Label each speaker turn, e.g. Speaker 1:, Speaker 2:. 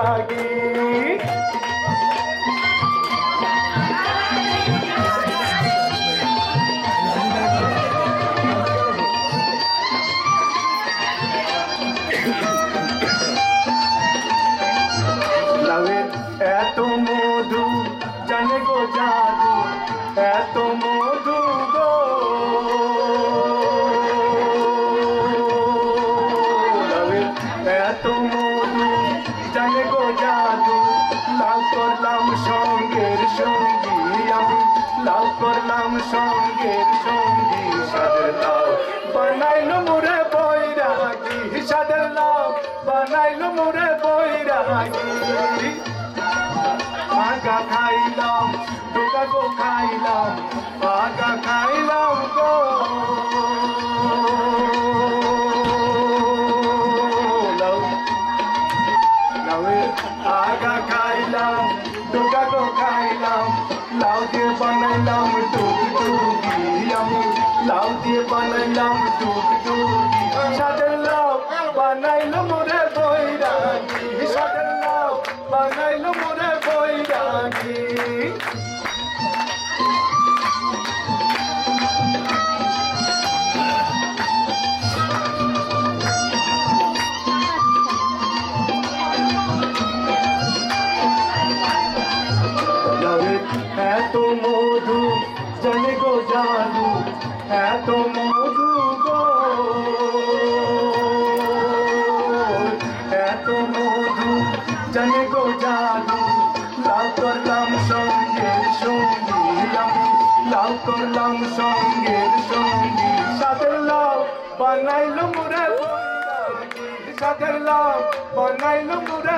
Speaker 1: বৈরাগী লাউয়ের এত মধু জানে গো জাদু এত মধু গো লাউয়ের এত মধু জানে গো জাদু লাউ করলাম সঙ্গের সঙ্গী আমি লাউ করলাম সঙ্গের সঙ্গী সাদের লাউ বানাইলো মোরে বৈরাগী সাদের লাউ বানাইলো মোরে বৈরাগী আগা খাইলাম ডোকা গো খাইলাম আগা খাইলাম গো লাউয়ের আগা খাইলাম ডোকা গো খাইলাম লাউ দিয়ে বানাইলাম টুকটুকি আমি লাউ দিয়ে বানাইলাম টুকটুকি সাদের লাউ বানাইলো মোরে বৈরাগী সাদের লাউ বানাইলো মোরে বৈরাগী এত মধু জানে গো জাদু এত মধু গো এত মধু জানে গো জাদু লাউ করলাম সঙ্গের সঙ্গী আমি লাউ করলাম সঙ্গের সঙ্গী সাদের লাউ বানাইলো মোরে বৈরাগী সাদের লাউ বানাইলো মোরে